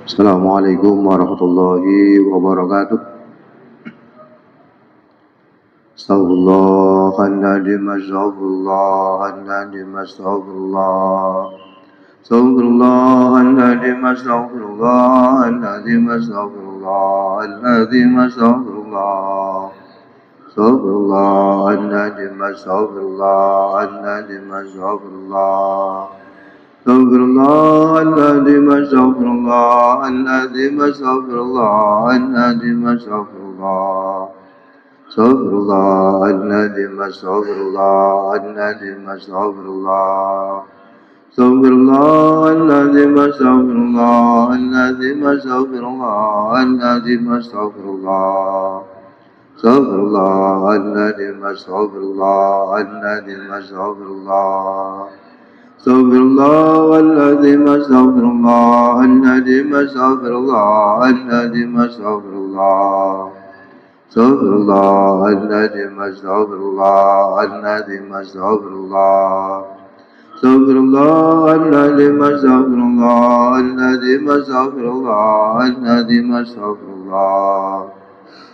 Assalamualaikum warahmatullahi wabarakatuh. Astaghfirullahaladzim, astaghfirullahaladzim, astaghfirullah. Astaghfirullahaladzim, astaghfirullahaladzim, astaghfirullahaladzim, astaghfirullah. Astaghfirullahaladzim, astaghfirullahaladzim, astaghfirullah. Astaghfirullahaladzim, astaghfirullahaladzim, astaghfirullahaladzim, astaghfirullah. Astaghfirullahaladzim, astaghfirullahaladzim, astaghfirullah. Astaghfirullahaladzim, astaghfirullahaladzim, astaghfirullahaladzim, astaghfirullah. Astaghfirullahaladzim, astaghfirullahaladzim, astaghfirullah. Astaghfirullahaladzim, astaghfirullahaladzim, astaghfirullahaladzim, astaghfirullah. Astaghfirullahaladzim, astaghfirullahaladzim, astaghfirullah. Astaghfirullahaladzim, astaghfirullahaladzim, astaghfirullahaladzim, astaghfirullah.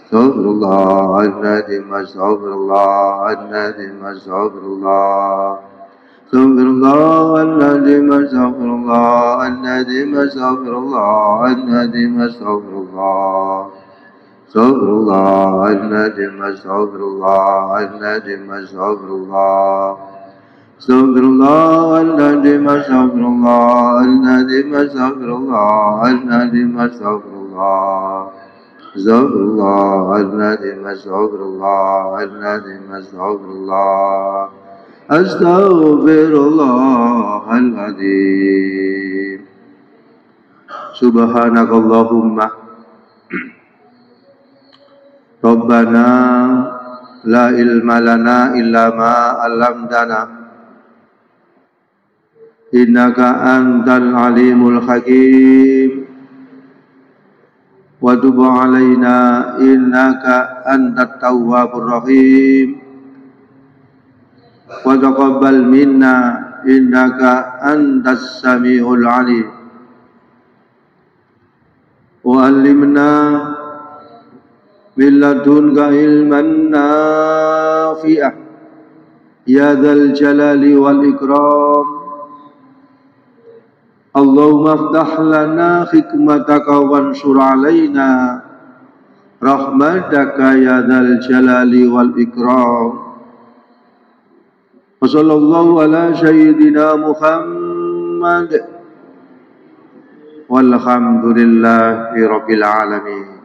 Astaghfirullahaladzim, astaghfirullahaladzim, astaghfirullah. Astaghfirullahaladzim, astaghfirullahaladzim, astaghfirullahaladzim, astaghfirullah. Astaghfirullahaladzim, astaghfirullahaladzim, astaghfirullah. Astaghfirullahaladzim, astaghfirullahaladzim, astaghfirullahaladzim, astaghfirullah. Astaghfirullahaladzim, astaghfirullahaladzim, astaghfirullah. Astaghfirullahaladzim. Subhanakallahumma Rabbana la ilma lana illa ma 'allamtana innaka antal alimul hakim wa tub 'alaina innaka antat tawwabur rahim wa taqabbal minna innaka antas samiul alim wa 'allimna min ladunka ilman nafi'ah ya dzal jalali wal ikram. Allahumma aftah lana hikmataka wansur alaina rahmataka ya dzal jalali wal ikram. Wa sallallahu ala sayyidina Muhammad walhamdulillahi rabbil alamin.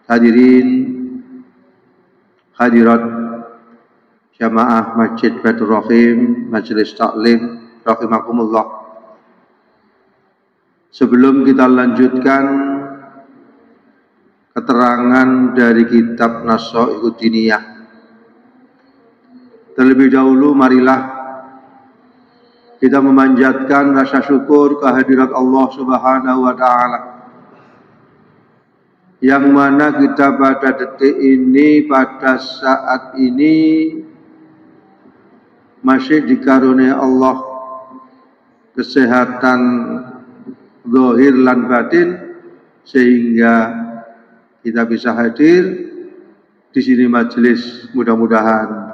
Hadirin hadirat jamaah Masjid Baitur Rahim, Majelis Taklim rahimakumullah. Sebelum kita lanjutkan keterangan dari kitab Nashaikhud Diniyah, terlebih dahulu marilah kita memanjatkan rasa syukur kehadirat Allah Subhanahu wa taala, yang mana kita pada detik ini, pada saat ini masih dikaruniai Allah kesehatan zahir lan batin, sehingga kita bisa hadir di sini majelis. Mudah-mudahan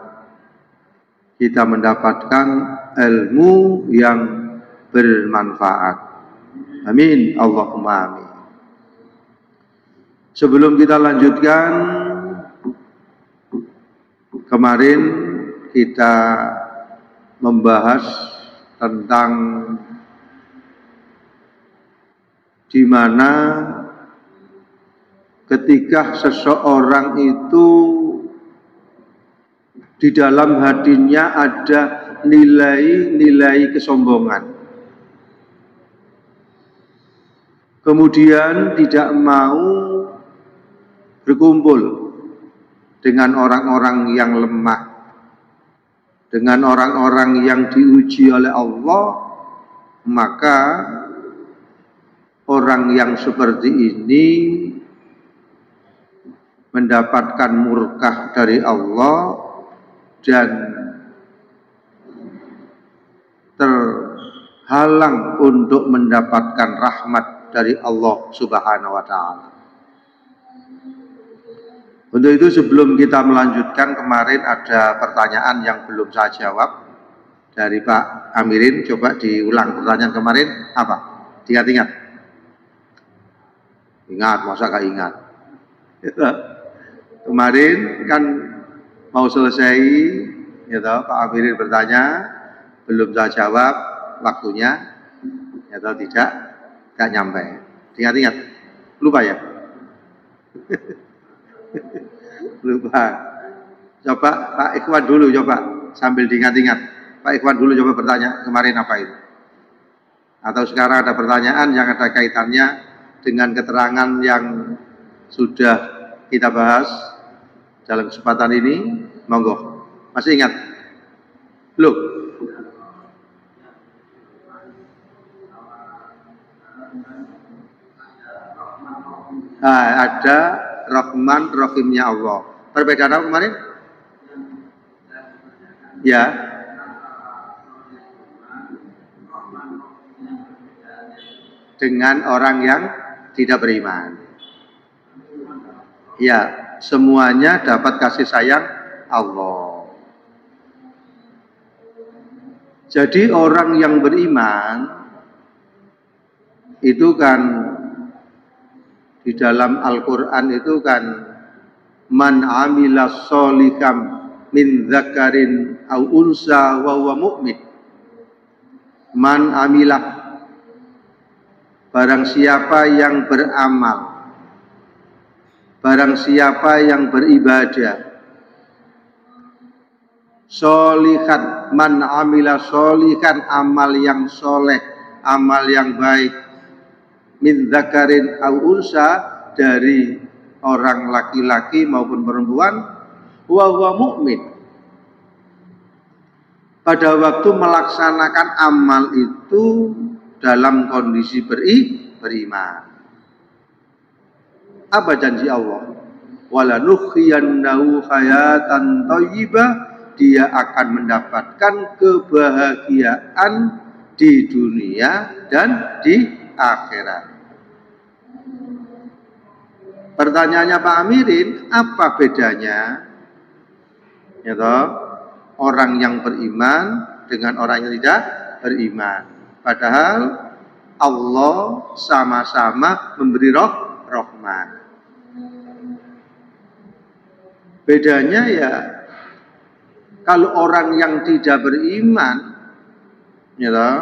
kita mendapatkan ilmu yang bermanfaat. Amin, Allahumma amin. Sebelum kita lanjutkan, kemarin kita membahas tentang di mana ketika seseorang itu di dalam hatinya ada nilai-nilai kesombongan, kemudian tidak mau berkumpul dengan orang-orang yang lemah, dengan orang-orang yang diuji oleh Allah, maka orang yang seperti ini mendapatkan murkah dari Allah dan halang untuk mendapatkan rahmat dari Allah Subhanahu wa Ta'ala. Untuk itu sebelum kita melanjutkan, kemarin ada pertanyaan yang belum saya jawab dari Pak Amirin. Coba diulang pertanyaan kemarin apa? Ingat-ingat? Ingat, masa gak ingat? Kemarin kan mau selesai, ya toh, Pak Amirin bertanya, belum saya jawab waktunya, ya toh, tidak, gak nyampe. Ingat-ingat? Lupa ya? Lupa. Coba Pak Ikhwan dulu, coba sambil diingat-ingat. Pak Ikhwan dulu coba bertanya kemarin apa itu. Atau sekarang ada pertanyaan yang ada kaitannya dengan keterangan yang sudah kita bahas dalam kesempatan ini. Monggo. Masih ingat? Belum? Nah, ada Rahman Rahimnya Allah. Perbedaan apa kemarin? Ya. Dengan orang yang tidak beriman. Ya, semuanya dapat kasih sayang Allah. Jadi orang yang beriman itu kan di dalam Al-Quran itu kan man amila sholiham min dzakarin au unsa wa huwa mu'min. Man amilah, barang siapa yang beramal, barang siapa yang beribadah, sholihan, man amila sholihan, amal yang soleh, amal yang baik, min dzakarin au unsa, dari orang laki-laki maupun perempuan, wa huwa mu'min, pada waktu melaksanakan amal itu dalam kondisi beriman. Apa janji Allah? Wala nuhyiyannahu hayatan thayyibah, dia akan mendapatkan kebahagiaan di dunia dan di akhirat. Pertanyaannya Pak Amirin, apa bedanya ya toh, orang yang beriman dengan orang yang tidak beriman? Padahal Allah sama-sama memberi rahmat. Bedanya ya, kalau orang yang tidak beriman ya toh,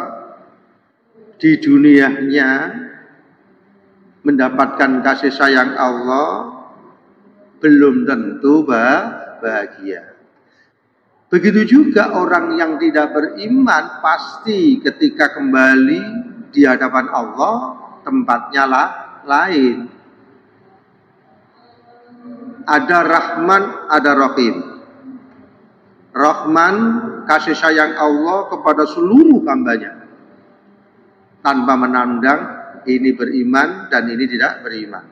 di dunianya mendapatkan kasih sayang Allah, belum tentu bahagia. Begitu juga orang yang tidak beriman, pasti ketika kembali di hadapan Allah tempatnya lain. Ada Rahman, ada Rahim. Rahman, kasih sayang Allah kepada seluruh hambanya, tanpa menandang ini beriman dan ini tidak beriman.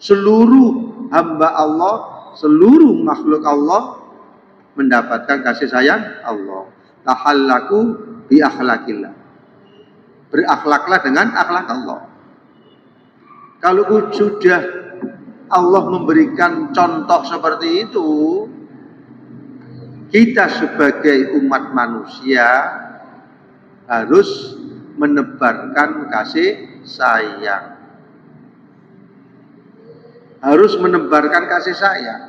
Seluruh hamba Allah, seluruh makhluk Allah mendapatkan kasih sayang Allah. Tahallaku bi akhlaqillah, berakhlaklah dengan akhlak Allah. Kalau sudah Allah memberikan contoh seperti itu, kita sebagai umat manusia harus menebarkan kasih sayang. Harus menebarkan kasih sayang.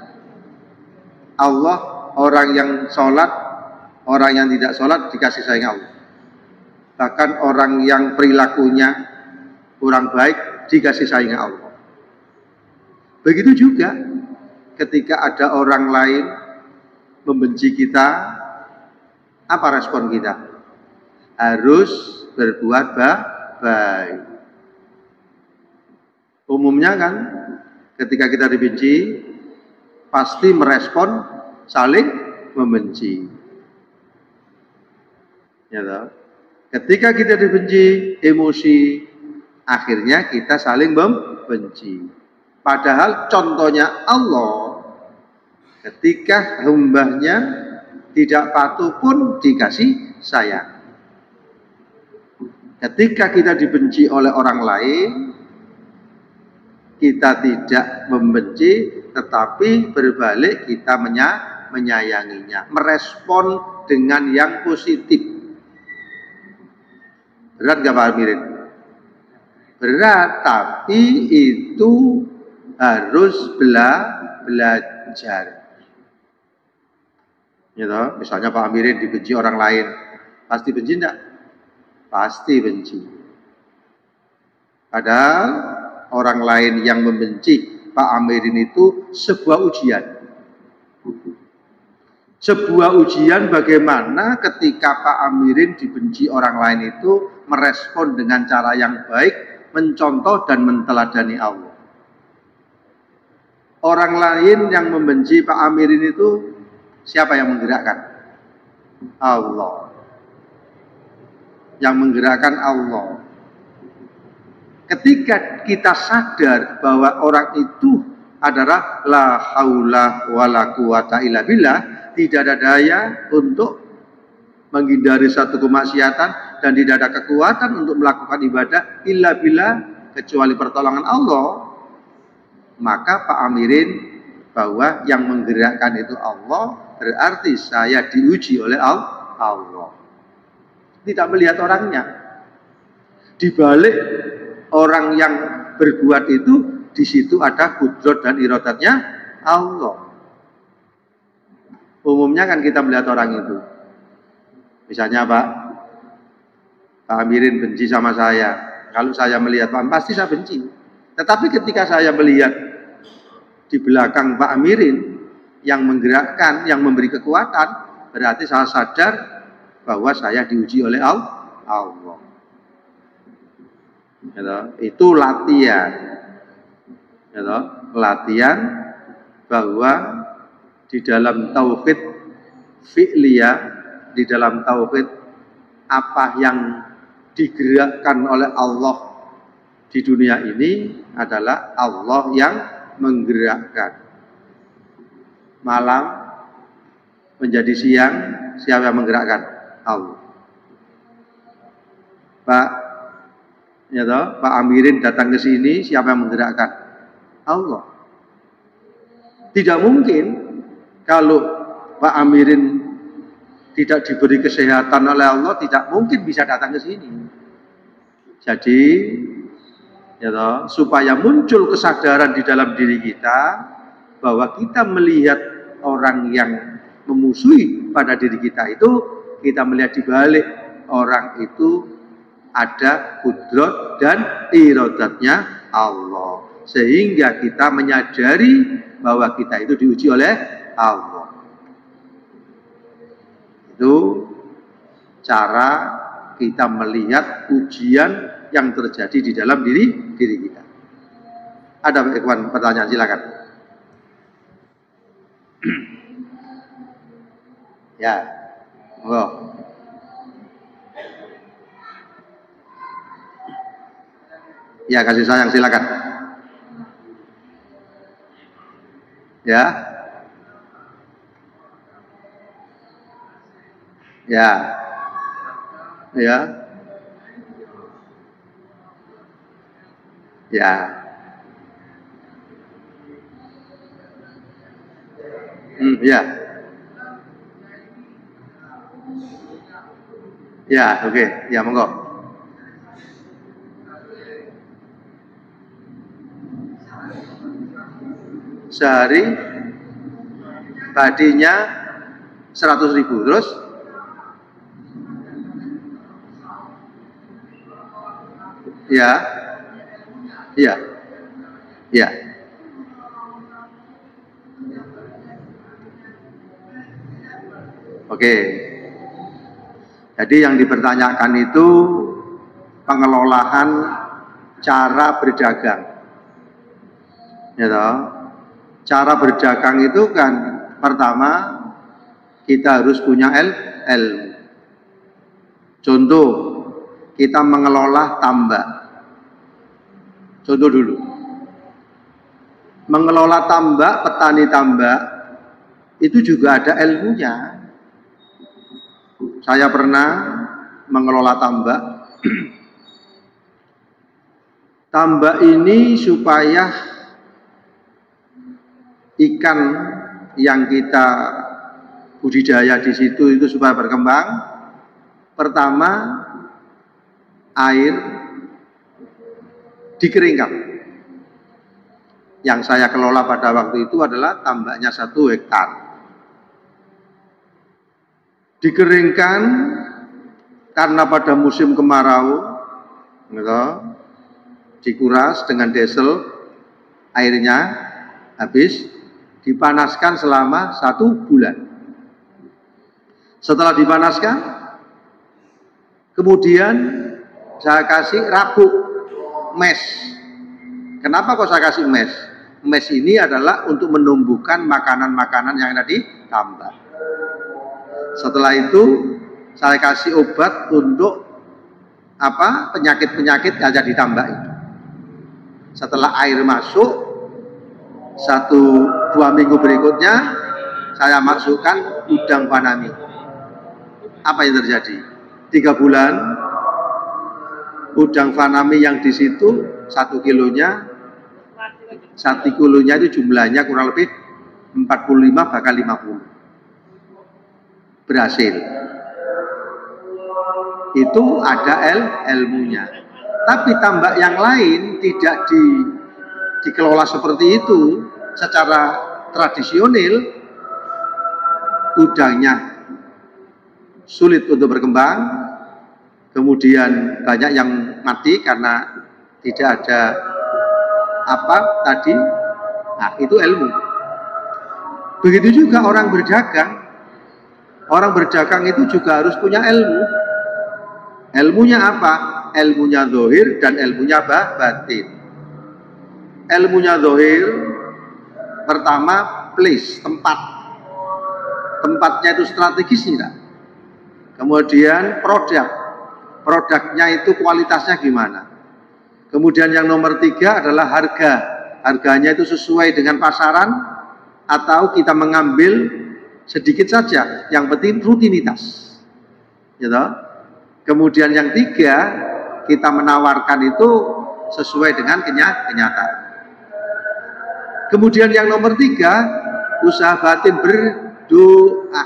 Allah, orang yang sholat, orang yang tidak sholat dikasih sayang Allah. Bahkan orang yang perilakunya kurang baik dikasih sayang Allah. Begitu juga ketika ada orang lain membenci kita, apa respon kita? Harus berbuat baik. Umumnya kan ketika kita dibenci, pasti merespon saling membenci. Ya toh? Ketika kita dibenci, emosi, akhirnya kita saling membenci. Padahal contohnya Allah, ketika hambanya tidak patuh pun dikasih sayang. Ketika kita dibenci oleh orang lain, kita tidak membenci, tetapi berbalik kita menyayanginya, merespon dengan yang positif. Berat gak Pak Amirin? Berat, tapi itu harus belajar. Gitu. Misalnya Pak Amirin dibenci orang lain, pasti benci enggak? Pasti benci. Padahal orang lain yang membenci Pak Amirin itu sebuah ujian. Sebuah ujian bagaimana ketika Pak Amirin dibenci orang lain itu merespon dengan cara yang baik, mencontoh dan menteladani Allah. Orang lain yang membenci Pak Amirin itu siapa yang menggerakkan? Allah. Yang menggerakkan Allah. Ketika kita sadar bahwa orang itu adalah la haula wala quwata illa billah, tidak ada daya untuk menghindari satu kemaksiatan dan tidak ada kekuatan untuk melakukan ibadah illa billah kecuali pertolongan Allah, maka Pak Amirin bahwa yang menggerakkan itu Allah, berarti saya diuji oleh Allah. Tidak melihat orangnya. Di balik orang yang berbuat itu, di situ ada kudrat dan iradatnya Allah. Umumnya kan kita melihat orang itu. Misalnya Pak Amirin benci sama saya. Kalau saya melihat Pak, pasti saya benci. Tetapi ketika saya melihat di belakang Pak Amirin yang menggerakkan, yang memberi kekuatan, berarti saya sadar bahwa saya diuji oleh Allah. Itu latihan. Latihan bahwa di dalam tauhid fi'liyah, di dalam tauhid apa yang digerakkan oleh Allah di dunia ini adalah Allah yang menggerakkan. Malam menjadi siang, siapa yang menggerakkan? Allah. Pak Amirin datang ke sini, siapa yang menggerakkan? Allah. Tidak mungkin kalau Pak Amirin tidak diberi kesehatan oleh Allah, tidak mungkin bisa datang ke sini. Jadi, supaya muncul kesadaran di dalam diri kita bahwa kita melihat orang yang memusuhi pada diri kita itu, kita melihat di balik orang itu ada kudrat dan iradatnya Allah. Sehingga kita menyadari bahwa kita itu diuji oleh Allah. Itu cara kita melihat ujian yang terjadi di dalam diri kita. Ada Pak Ikhwan pertanyaan, silakan. Ya, oh. Ya, kasih sayang, silakan. Ya. Ya. Ya. Ya. Ya. Ya, oke. Ya, monggo. Sehari tadinya 100.000, terus ya, ya, ya. Oke. Jadi yang dipertanyakan itu pengelolaan cara berdagang. Ya toh? Cara berdagang itu kan pertama kita harus punya ilmu. Contoh, kita mengelola tambak. Contoh dulu. Mengelola tambak, petani tambak itu juga ada ilmunya. Saya pernah mengelola tambak tambak ini supaya ikan yang kita budidaya di situ itu supaya berkembang. Pertama, air dikeringkan. Yang saya kelola pada waktu itu adalah tambaknya 1 hektar. Dikeringkan karena pada musim kemarau, gitu, dikuras dengan diesel, airnya habis, dipanaskan selama 1 bulan. Setelah dipanaskan, kemudian saya kasih rabuk mes. Kenapa kok saya kasih mes? Mes ini adalah untuk menumbuhkan makanan-makanan yang ada di tambak. Setelah itu saya kasih obat untuk penyakit-penyakit yang ada di tambak itu. Setelah air masuk 1-2 minggu berikutnya, saya masukkan udang fanami. Apa yang terjadi? 3 bulan udang fanami yang di situ 1 kilonya itu jumlahnya kurang lebih 45 bahkan 50. Berhasil. Itu ada ilmunya. Tapi tambak yang lain tidak dikelola seperti itu secara tradisional, udangnya sulit untuk berkembang, kemudian banyak yang mati karena tidak ada tadi. Nah, itu ilmu. Begitu juga orang berdagang. Orang berdagang itu juga harus punya ilmu. Ilmunya apa? Ilmunya zahir dan ilmunya batin. Ilmunya zahir, pertama place, tempat. Tempatnya itu strategis tidak? Kemudian produknya itu kualitasnya gimana? Kemudian yang nomor 3 adalah harga. Harganya itu sesuai dengan pasaran atau kita mengambil sedikit saja, yang penting rutinitas. Gitu. Kemudian yang 3, kita menawarkan itu sesuai dengan kenyataan. Kemudian yang nomor 3, usaha batin berdoa.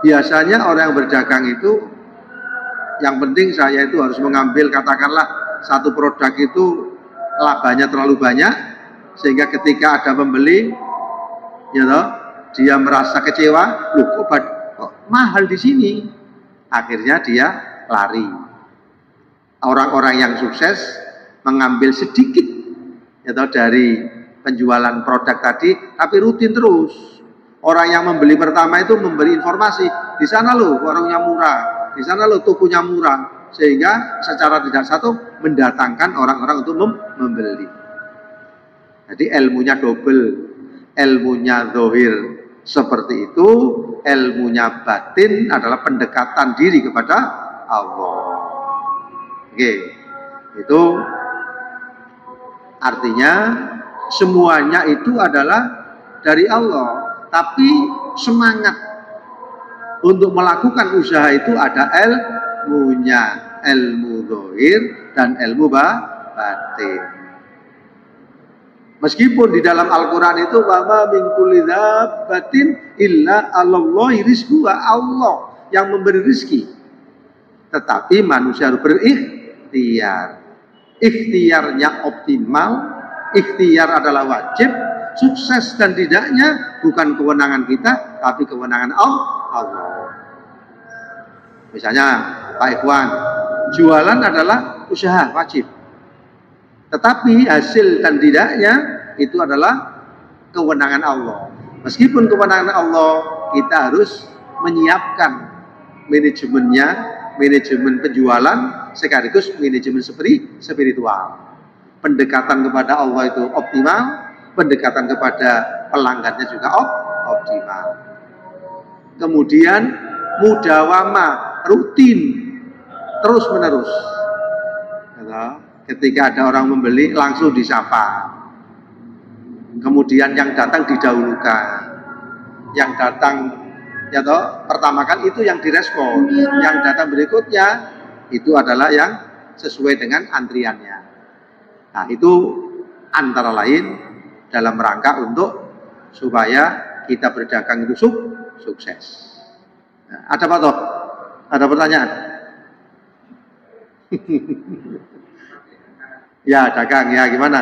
Biasanya orang yang berdagang itu, yang penting saya itu harus mengambil, katakanlah 1 produk itu labanya terlalu banyak, sehingga ketika ada pembeli, gitu, dia merasa kecewa, loh kok mahal di sini. Akhirnya dia lari. Orang-orang yang sukses mengambil sedikit, gitu, dari penjualan produk tadi, tapi rutin terus. Orang yang membeli pertama itu memberi informasi, di sana loh warungnya murah, di sana loh tokonya murah, sehingga secara tidak satu mendatangkan orang-orang untuk membeli. Jadi ilmunya double, ilmunya zahir seperti itu, ilmunya batin adalah pendekatan diri kepada Allah. Oke, itu artinya semuanya itu adalah dari Allah. Tapi semangat untuk melakukan usaha itu ada ilmunya, ilmu zahir dan ilmu batin. Meskipun di dalam Al-Quran itu wama min kulli dzabbatin illa 'alallahi rizquha, Allah yang memberi rezeki. Tetapi manusia harus berikhtiar. Ikhtiarnya optimal, ikhtiar adalah wajib. Sukses dan tidaknya bukan kewenangan kita, tapi kewenangan Allah. Misalnya Pak Ikhwan, jualan adalah usaha wajib. Tetapi hasil dan tidaknya itu adalah kewenangan Allah. Meskipun kewenangan Allah, kita harus menyiapkan manajemennya, manajemen penjualan sekaligus manajemen spiritual. Pendekatan kepada Allah itu optimal, pendekatan kepada pelanggannya juga optimal. Kemudian mudawamah, rutin, terus menerus. Ketika ada orang membeli langsung disapa. Kemudian yang datang didahulukan. Yang datang pertama kali itu yang direspon. Yang datang berikutnya itu adalah yang sesuai dengan antriannya. Nah, itu antara lain dalam rangka untuk supaya kita berdagang itu sukses. Nah, ada apa toh? Ada pertanyaan? Ya, dagang ya, gimana?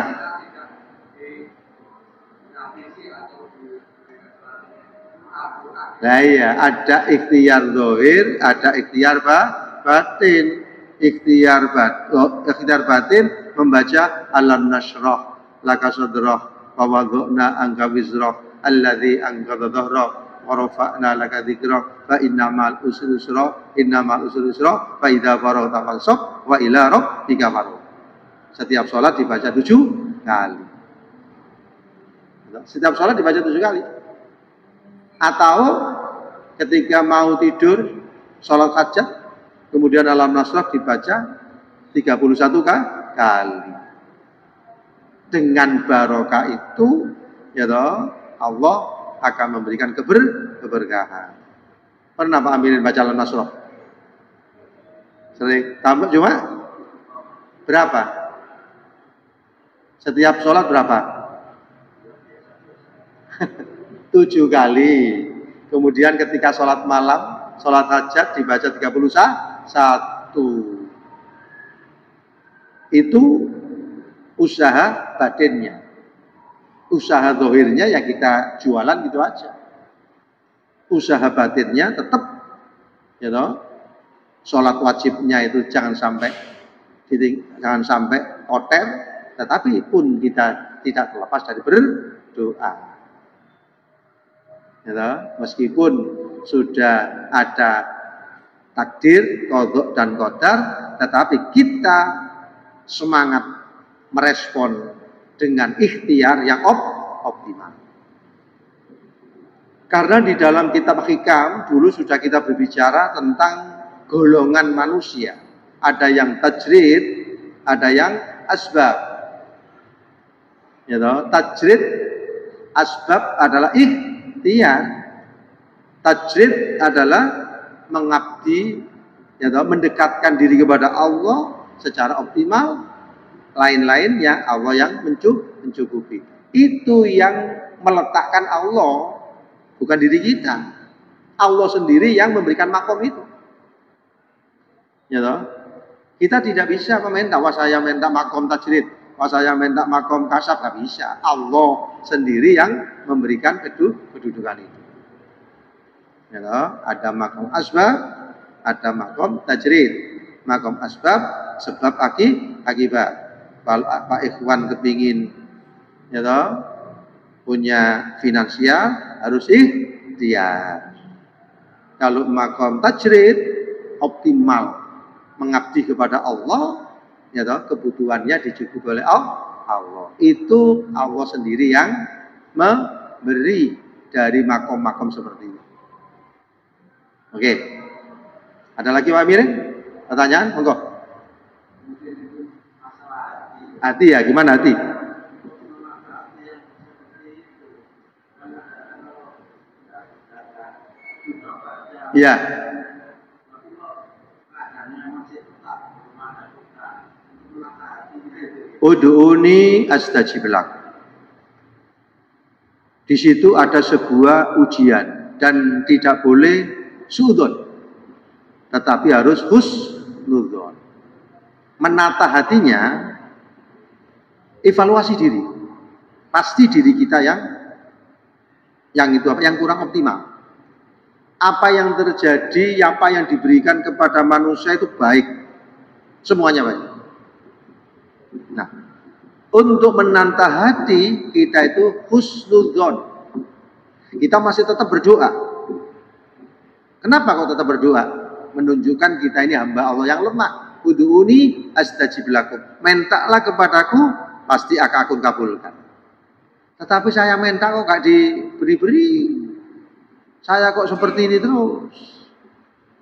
Nah iya, ada ikhtiar zahir, ada ikhtiar batin. Ikhtiar batin membaca alam nashrah laka sadrah wa wada'na anka wizrah alladzi anqadha dhahrah wa rafa'na laka dzikrah fa innamal usri yusra innamal usri yusra fa idza faragta fansab wa ila rabbika farghab. Setiap sholat dibaca 7 kali. Setiap sholat dibaca 7 kali. Atau ketika mau tidur sholat hajat kemudian alam nasrah dibaca 31 kali. Dengan barokah itu ya toh, Allah akan memberikan keberkahan. Pernah Pak Amirin baca alam nasrah? Sering. Tambah cuma berapa? Setiap sholat berapa? 7 kali. Kemudian ketika sholat malam, sholat hajat dibaca 31. Itu usaha batinnya. Usaha zahirnya ya kita jualan gitu aja. Usaha batinnya tetap ya toh, sholat wajibnya itu jangan sampai kotor, tetapi pun kita tidak terlepas dari berdoa. Ya, meskipun sudah ada takdir, qadha dan qadar, tetapi kita semangat merespon dengan ikhtiar yang optimal. Karena di dalam kitab Hikam dulu sudah kita berbicara tentang golongan manusia. Ada yang tajrid, ada yang asbab. Ya toh, tajrid asbab adalah ikhtiar. Tajrid adalah mengabdi, ya toh, mendekatkan diri kepada Allah secara optimal. Lain-lain ya Allah yang mencukupi. Itu yang meletakkan Allah, bukan diri kita. Allah sendiri yang memberikan makom itu. Ya toh, kita tidak bisa meminta, wah saya minta makom tajrid, wah saya minta makom kasab, nggak bisa. Allah sendiri yang memberikan kedudukan itu. Ya toh, ada makom asbab, ada makom tajrid. Makom asbab, sebab akibat. Kalau Pak Ikhwan kepingin ya toh, punya finansial harus ikhtiar. Kalau makom tajrid optimal mengabdi kepada Allah, ya toh, kebutuhannya dicukupi oleh Allah. Itu Allah sendiri yang memberi dari makom-makom seperti itu. Oke. Ada lagi Pak Mirin? Pertanyaan? Monggo. Hati ya, gimana hati? Iya. Ud'uni astajib lakum. Di situ ada sebuah ujian dan tidak boleh suudzon, tetapi harus husnudzon. Menata hatinya, evaluasi diri. Pasti diri kita yang itu apa? Yang kurang optimal. Apa yang terjadi, apa yang diberikan kepada manusia itu baik. Semuanya baik. Nah, untuk menata hati kita itu husnudzon. Kita masih tetap berdoa. Kenapa kok tetap berdoa? Menunjukkan kita ini hamba Allah yang lemah. Ud'uni astajib lakum. Mintalah kepadaku, pasti akan aku kabulkan. Tetapi saya minta kok gak diberi-beri. Saya kok seperti ini terus.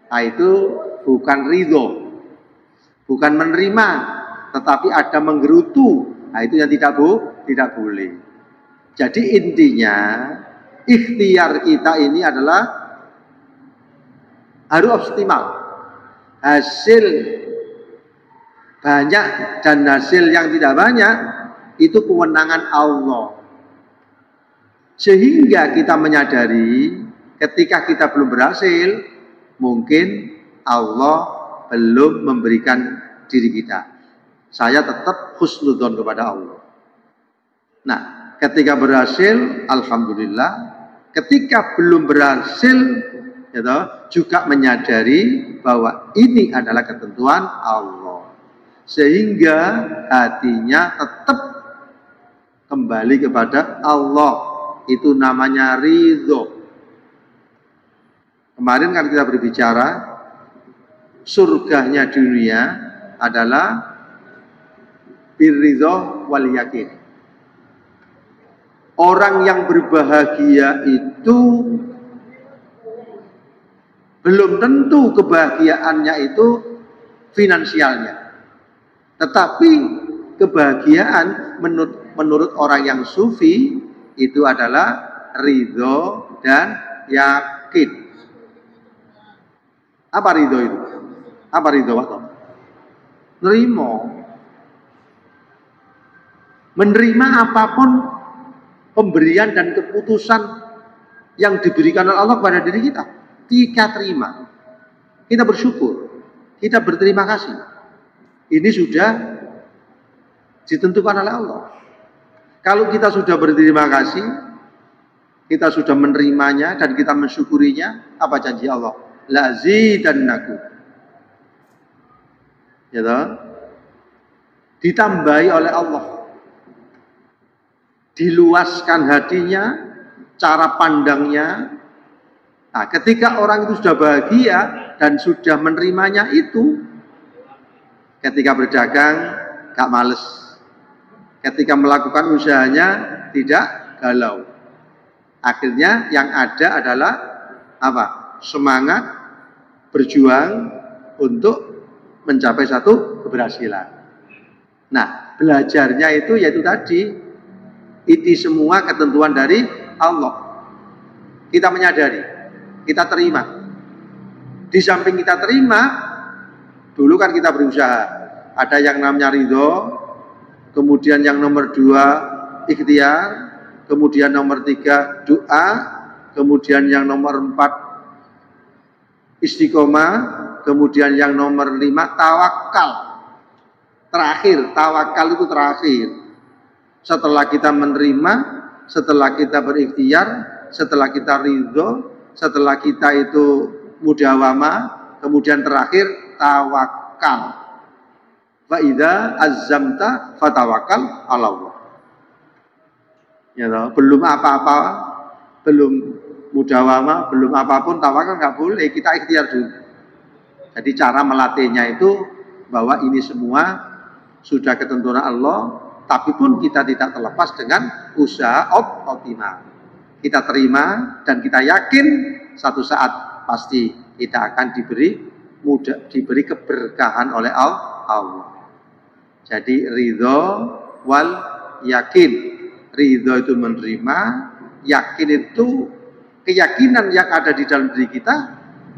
Nah itu bukan ridho, bukan menerima, tetapi ada menggerutu. Nah itu yang tidak boleh. Jadi intinya ikhtiar kita ini adalah harus optimal. banyak dan hasil yang tidak banyak, itu kewenangan Allah. Sehingga kita menyadari ketika kita belum berhasil, mungkin Allah belum memberikan diri kita. Saya tetap husnudzon kepada Allah. Nah, ketika berhasil, alhamdulillah. Ketika belum berhasil, gitu, juga menyadari bahwa ini adalah ketentuan Allah. Sehingga hatinya tetap kembali kepada Allah. Itu namanya ridho. Kemarin kan kita berbicara, surganya dunia adalah birridho wal yakin. Orang yang berbahagia itu belum tentu kebahagiaannya itu finansialnya. Tetapi kebahagiaan menurut orang yang sufi itu adalah ridho dan yakin. Apa ridho itu? Apa ridho waktu? Menerima apapun pemberian dan keputusan yang diberikan oleh Allah kepada diri kita. Kita terima. Kita bersyukur. Kita berterima kasih. Ini sudah ditentukan oleh Allah. Kalau kita sudah berterima kasih, kita sudah menerimanya dan kita mensyukurinya, apa janji Allah? Lazidannakum. Ya toh? Ditambahi oleh Allah. Diluaskan hatinya, cara pandangnya. Nah, ketika orang itu sudah bahagia dan sudah menerimanya itu, ketika berdagang gak males, ketika melakukan usahanya tidak galau. Akhirnya yang ada adalah apa? Semangat berjuang untuk mencapai satu keberhasilan. Nah, belajarnya itu yaitu tadi. Itu semua ketentuan dari Allah. Kita menyadari, kita terima. Di samping kita terima, dulu kan kita berusaha. Ada yang namanya ridho, kemudian yang nomor 2 ikhtiar, kemudian nomor 3 doa, kemudian yang nomor 4 istiqomah, kemudian yang nomor 5 tawakal. Terakhir, tawakal itu terakhir. Setelah kita menerima, setelah kita berikhtiar, setelah kita ridho, setelah kita itu mudawamah, kemudian terakhir tawakal. Fa idza azzamta fatawakkal 'ala Allah. Ya toh, belum apa-apa, belum mudawamah, belum apapun tawakal nggak boleh, kita ikhtiar dulu. Jadi cara melatihnya itu bahwa ini semua sudah ketentuan Allah. Tapi pun kita tidak terlepas dengan usaha optimal. Kita terima dan kita yakin satu saat pasti kita akan diberi keberkahan oleh Allah. Jadi ridho wal yakin. Ridho itu menerima, yakin itu keyakinan yang ada di dalam diri kita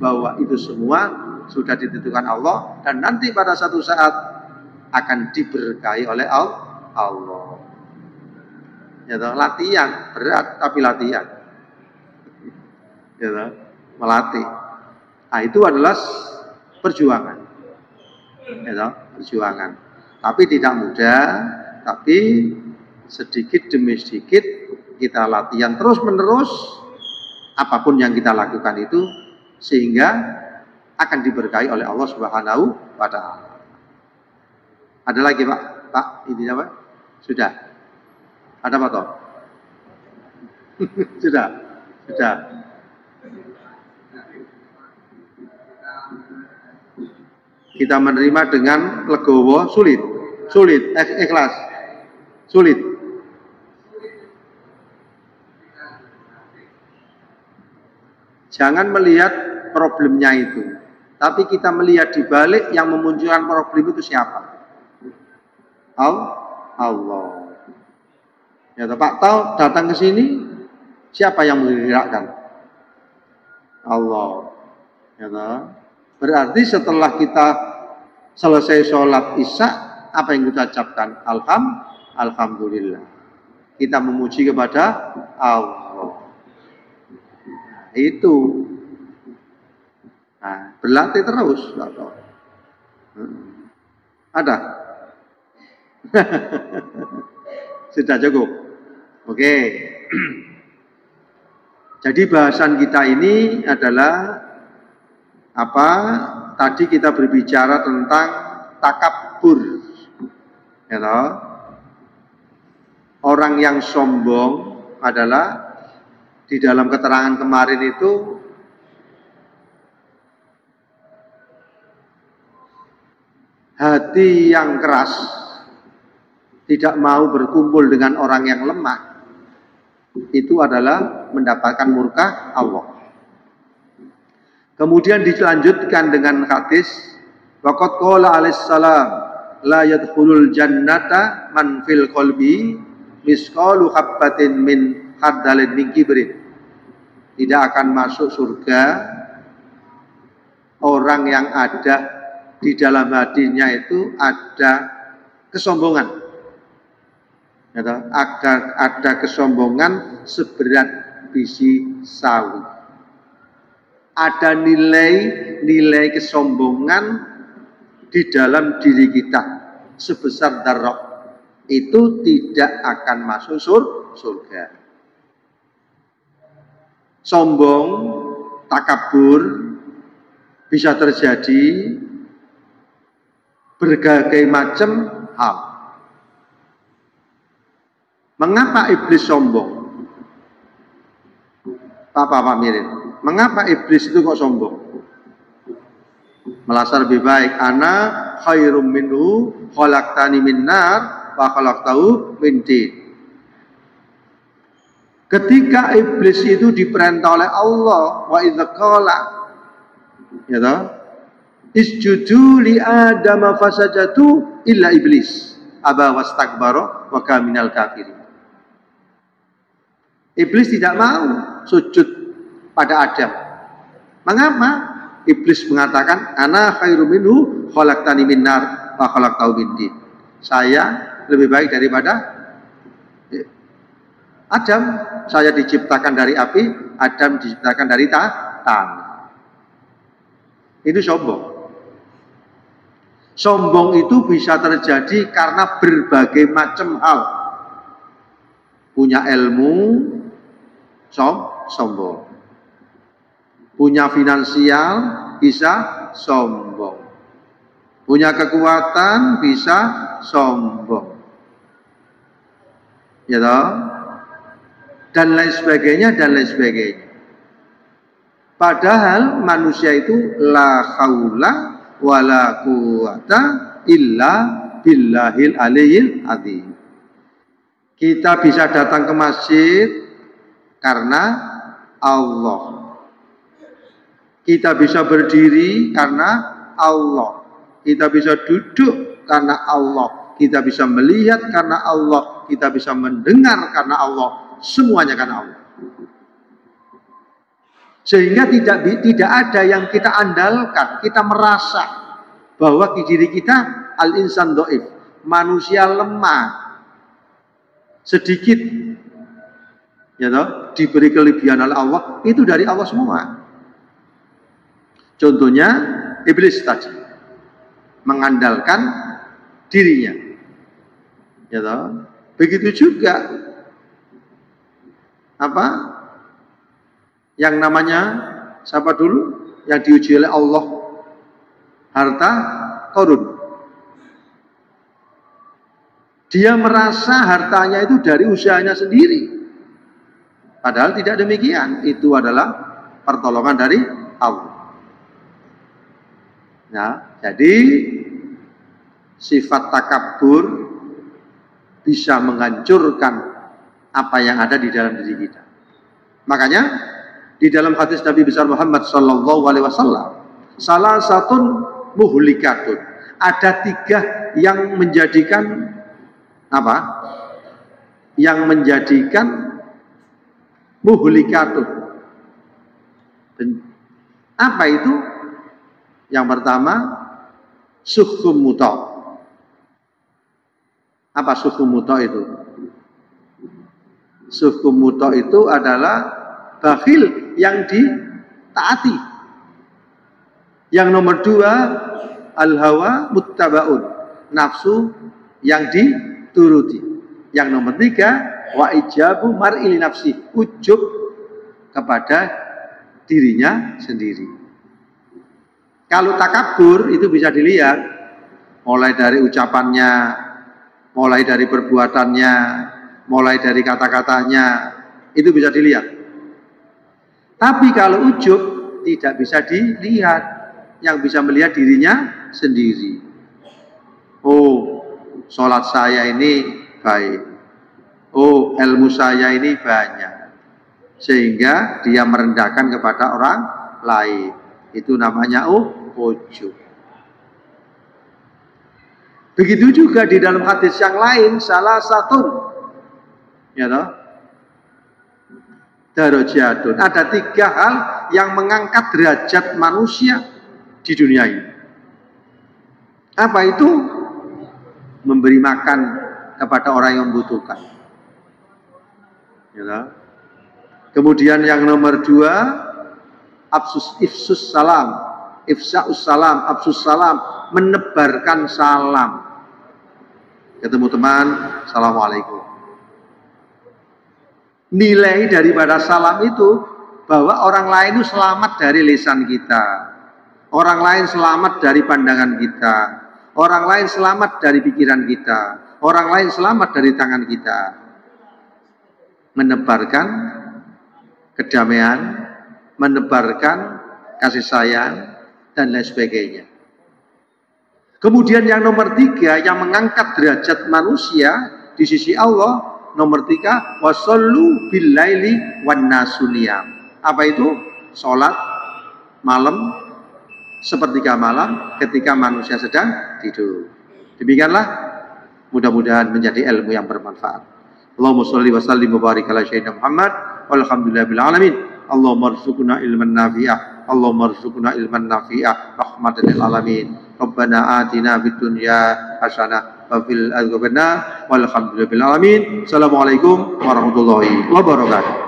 bahwa itu semua sudah ditentukan Allah dan nanti pada satu saat akan diberkahi oleh Allah. Ya toh, latihan berat tapi latihan. Ya toh, melatih. Nah, itu adalah perjuangan. Ya toh, perjuangan. Tapi tidak mudah, tapi sedikit demi sedikit kita latihan terus-menerus apapun yang kita lakukan itu sehingga akan diberkahi oleh Allah Subhanahu wa taala. Ada lagi, Pak? Pak, ini apa? Sudah. Ada apa toh? Sudah. Kita menerima dengan legowo, sulit, ikhlas, sulit. Jangan melihat problemnya itu, tapi kita melihat di balik yang memunculkan problem itu siapa? Allah. Ya, Pak tahu datang ke sini siapa yang menggerakkan? Allah. Ya, berarti setelah kita Selesai sholat isya, apa yang kita ucapkan? Alhamdulillah. Kita memuji kepada Allah. Itu. Nah, berlatih terus. Ada? Sudah cukup. Oke. Jadi bahasan kita ini adalah apa? Tadi kita berbicara tentang takabur. Ya toh? Orang yang sombong adalah di dalam keterangan kemarin itu hati yang keras, tidak mau berkumpul dengan orang yang lemah, itu adalah mendapatkan murka Allah. Kemudian dilanjutkan dengan hadis waqad qala alaihissalam la yadkhulul jannata man fil qalbi misqalu habbatin min khardalin min kibrin. Tidak akan masuk surga orang yang ada di dalam hatinya itu ada kesombongan. Ada kesombongan seberat biji sawi. Ada nilai kesombongan di dalam diri kita sebesar darah. Itu tidak akan masuk surga. Sombong, takabur bisa terjadi berbagai macam hal. Mengapa iblis sombong? Pak Mirin, mengapa iblis itu kok sombong? Merasa lebih baik. Ana khairum minhu khalaqtani min nar wa khalaqtahu min tin. Ketika iblis itu diperintah oleh Allah, wa idza qala, ya toh, isjudu li Adam fasajadu illa iblis aba wastakbara wa kana minal kafirin. Iblis tidak mau sujud pada Adam. Mengapa? Iblis mengatakan ana khairum minhu khalaqtani min nar wa khalaqtahu min tin. Saya lebih baik daripada Adam. Saya diciptakan dari api, Adam diciptakan dari tanah. Itu sombong. Sombong itu bisa terjadi karena berbagai macam hal. Punya ilmu, sombong. Punya finansial, bisa sombong. Punya kekuatan, bisa sombong. Ya toh? Dan lain sebagainya, dan lain sebagainya. Padahal manusia itu la haula wala quwata illa billahil aliyil azim. Kita bisa datang ke masjid karena Allah. Kita bisa berdiri karena Allah. Kita bisa duduk karena Allah. Kita bisa melihat karena Allah. Kita bisa mendengar karena Allah. Semuanya karena Allah. Sehingga tidak ada yang kita andalkan. Kita merasa bahwa di diri kita al-insan dhaif, manusia lemah. Sedikit ya toh, diberi kelebihan oleh Allah, itu dari Allah semua. Contohnya iblis tadi mengandalkan dirinya. Ya toh. Begitu juga apa? Yang namanya siapa dulu yang diuji oleh Allah? Harta Qarun. Dia merasa hartanya itu dari usahanya sendiri. Padahal tidak demikian. Itu adalah pertolongan dari Allah. Nah, jadi sifat takabur bisa menghancurkan apa yang ada di dalam diri kita. Makanya di dalam hadis Nabi besar Muhammad sallallahu alaihi wasallam, salah satu muhlikatun, ada 3 yang menjadikan apa? Yang menjadikan muhlikatun. Apa itu? Yang pertama, sukhum muta. Apa sukhum muta itu? Sukhum muta itu adalah bakhil yang ditaati. Yang nomor 2 al-hawa muttabaun, nafsu yang dituruti. Yang nomor 3 wa ijabu mar'il nafsi, ujub kepada dirinya sendiri. Kalau takabur itu bisa dilihat mulai dari ucapannya, mulai dari perbuatannya, mulai dari kata-katanya, itu bisa dilihat. Tapi kalau ujub tidak bisa dilihat, yang bisa melihat dirinya sendiri. Oh, sholat saya ini baik. Oh, ilmu saya ini banyak. Sehingga dia merendahkan kepada orang lain. Itu namanya ujub. Begitu juga di dalam hadis yang lain, salah satu, ya toh, darajatun. Ada 3 hal yang mengangkat derajat manusia di dunia ini. Apa itu? Memberi makan kepada orang yang membutuhkan. Ya toh? Kemudian yang nomor 2, ifsus salam, ifsa'us salam, absus salam, menebarkan salam. Ketemu teman, assalamualaikum. Nilai daripada salam itu bahwa orang lain itu selamat dari lisan kita, orang lain selamat dari pandangan kita, orang lain selamat dari pikiran kita, orang lain selamat dari tangan kita. Menebarkan kedamaian, menebarkan kasih sayang, dan lain sebagainya. Kemudian yang nomor 3 yang mengangkat derajat manusia di sisi Allah, nomor 3, wasallu bil laili wan nasu niyam. Apa itu? Salat malam sepertiga malam ketika manusia sedang tidur. Demikianlah, mudah-mudahan menjadi ilmu yang bermanfaat. Allahumma sholli wa sallim wa barik ala sayyidina Muhammad walhamdulillahil alamin. Allahumma rzuqna ilman nafi'ah, Allahumma rzuqna ilman nafi'ah rahmatan lil alamin. Rabbana atina fid dunya hasanah wa fil akhirati hasanah walhamdulillahil alamin. Assalamualaikum warahmatullahi wabarakatuh.